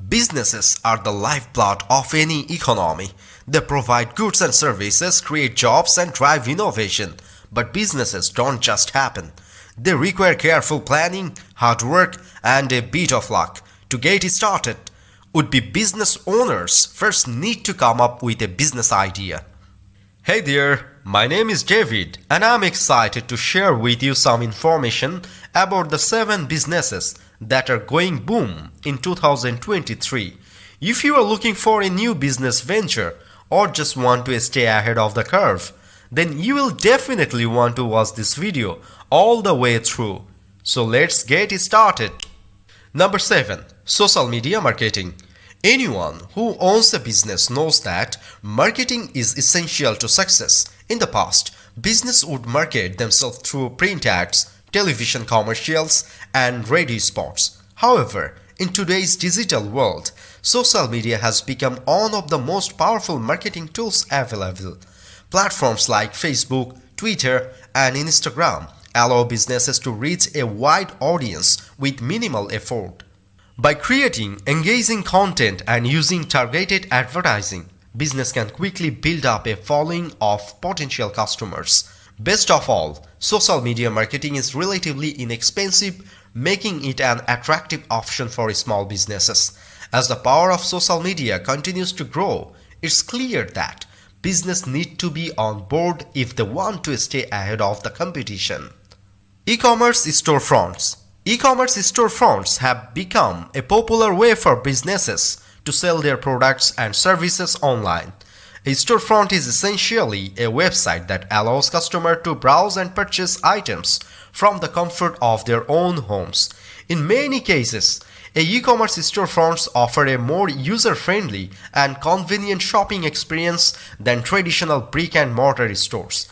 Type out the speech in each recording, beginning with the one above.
Businesses are the lifeblood of any economy. They provide goods and services, create jobs and drive innovation. But businesses don't just happen. They require careful planning, hard work and a bit of luck. To get started, would-be business owners first need to come up with a business idea. Hey there, my name is David and I'm excited to share with you some information about the 7 businesses that are going boom in 2023. If you are looking for a new business venture or just want to stay ahead of the curve, then you will definitely want to watch this video all the way through. So let's get started. Number 7. Social media marketing. Anyone who owns a business knows that marketing is essential to success. In the past, business would market themselves through print ads, television commercials, and radio spots. However, in today's digital world, social media has become one of the most powerful marketing tools available. Platforms like Facebook, Twitter, and Instagram allow businesses to reach a wide audience with minimal effort. By creating engaging content and using targeted advertising, business can quickly build up a following of potential customers. Best of all, social media marketing is relatively inexpensive, making it an attractive option for small businesses. As the power of social media continues to grow, it's clear that business need to be on board if they want to stay ahead of the competition. E-commerce storefronts. E-commerce storefronts have become a popular way for businesses to sell their products and services online. A storefront is essentially a website that allows customers to browse and purchase items from the comfort of their own homes. In many cases, e-commerce storefronts offer a more user-friendly and convenient shopping experience than traditional brick-and-mortar stores.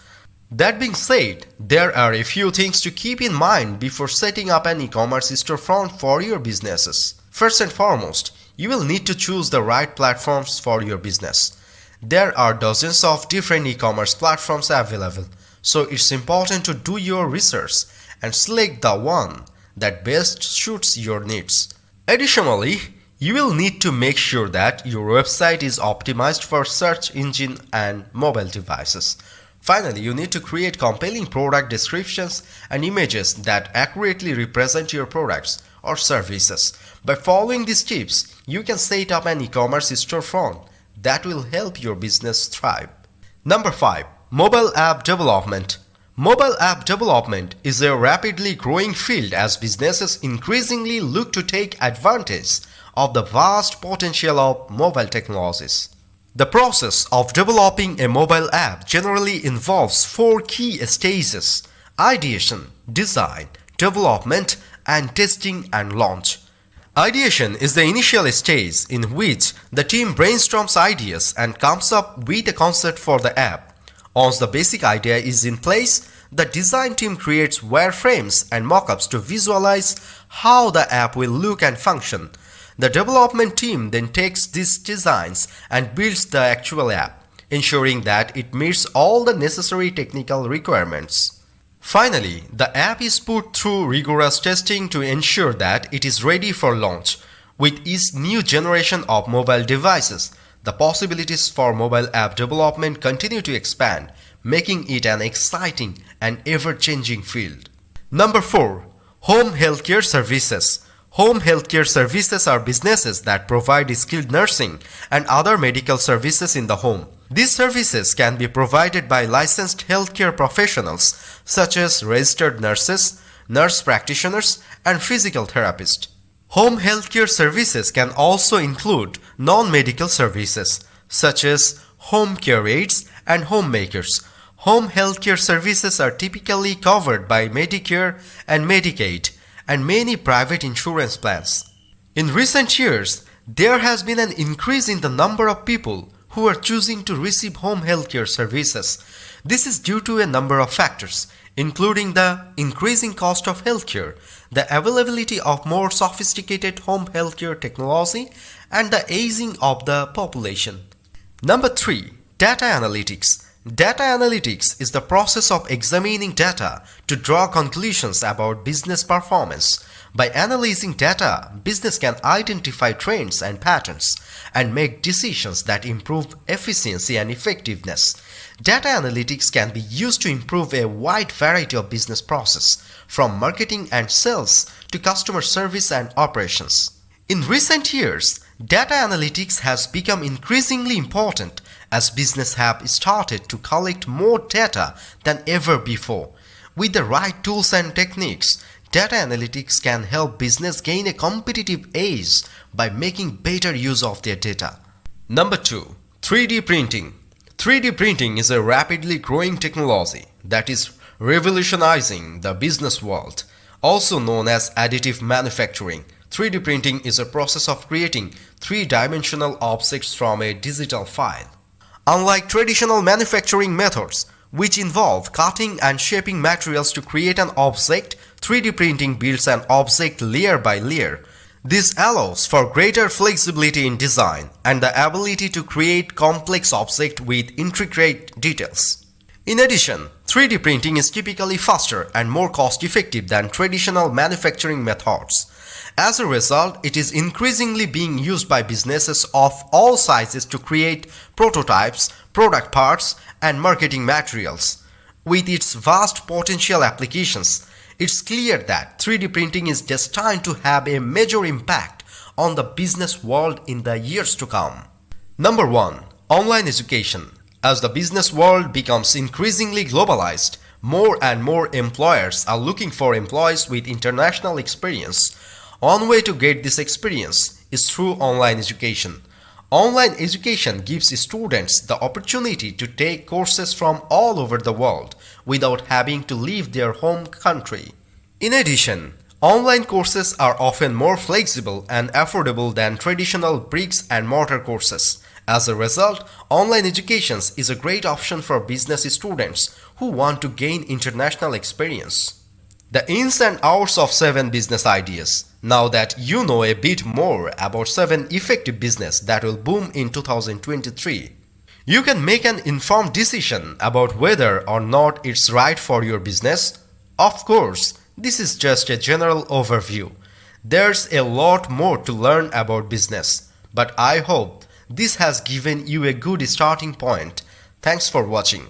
That being said, there are a few things to keep in mind before setting up an e-commerce storefront for your businesses. First and foremost, you will need to choose the right platforms for your business. There are dozens of different e-commerce platforms available, so it's important to do your research and select the one that best suits your needs. Additionally, you will need to make sure that your website is optimized for search engine and mobile devices. Finally, you need to create compelling product descriptions and images that accurately represent your products or services. By following these tips, you can set up an e-commerce storefront that will help your business thrive. Number 5. Mobile app development. Mobile app development is a rapidly growing field as businesses increasingly look to take advantage of the vast potential of mobile technologies. The process of developing a mobile app generally involves 4 key stages: ideation, design, development, and testing and launch. Ideation is the initial stage in which the team brainstorms ideas and comes up with a concept for the app. Once the basic idea is in place, the design team creates wireframes and mockups to visualize how the app will look and function. The development team then takes these designs and builds the actual app, ensuring that it meets all the necessary technical requirements. Finally, the app is put through rigorous testing to ensure that it is ready for launch. With each new generation of mobile devices, the possibilities for mobile app development continue to expand, making it an exciting and ever-changing field. Number 4. Home healthcare services. Home healthcare services are businesses that provide skilled nursing and other medical services in the home. These services can be provided by licensed healthcare professionals such as registered nurses, nurse practitioners, and physical therapists. Home healthcare services can also include non-medical services such as home care aides and homemakers. Home healthcare services are typically covered by Medicare and Medicaid and many private insurance plans. In recent years, there has been an increase in the number of people who are choosing to receive home healthcare services. This is due to a number of factors, including the increasing cost of healthcare, the availability of more sophisticated home healthcare technology, and the aging of the population. Number 3. Data analytics. Data analytics is the process of examining data to draw conclusions about business performance. By analyzing data, business can identify trends and patterns and make decisions that improve efficiency and effectiveness. Data analytics can be used to improve a wide variety of business processes, from marketing and sales to customer service and operations. In recent years, data analytics has become increasingly important as business have started to collect more data than ever before. With the right tools and techniques, data analytics can help business gain a competitive edge by making better use of their data. Number 2. 3D printing. 3D printing is a rapidly growing technology that is revolutionizing the business world. Also known as additive manufacturing, 3D printing is a process of creating three-dimensional objects from a digital file. Unlike traditional manufacturing methods, which involve cutting and shaping materials to create an object, 3D printing builds an object layer by layer. This allows for greater flexibility in design and the ability to create complex objects with intricate details. In addition, 3D printing is typically faster and more cost-effective than traditional manufacturing methods. As a result, it is increasingly being used by businesses of all sizes to create prototypes, product parts, and marketing materials. With its vast potential applications, it's clear that 3D printing is destined to have a major impact on the business world in the years to come. Number 1. Online education. As the business world becomes increasingly globalized, more and more employers are looking for employees with international experience. One way to get this experience is through online education. Online education gives students the opportunity to take courses from all over the world without having to leave their home country. In addition, online courses are often more flexible and affordable than traditional bricks and mortar courses. As a result, online education is a great option for business students who want to gain international experience. The ins and outs of 7 business ideas. Now that you know a bit more about 7 effective business that will boom in 2023, you can make an informed decision about whether or not it's right for your business. Of course, this is just a general overview. There's a lot more to learn about business, but I hope this has given you a good starting point. Thanks for watching.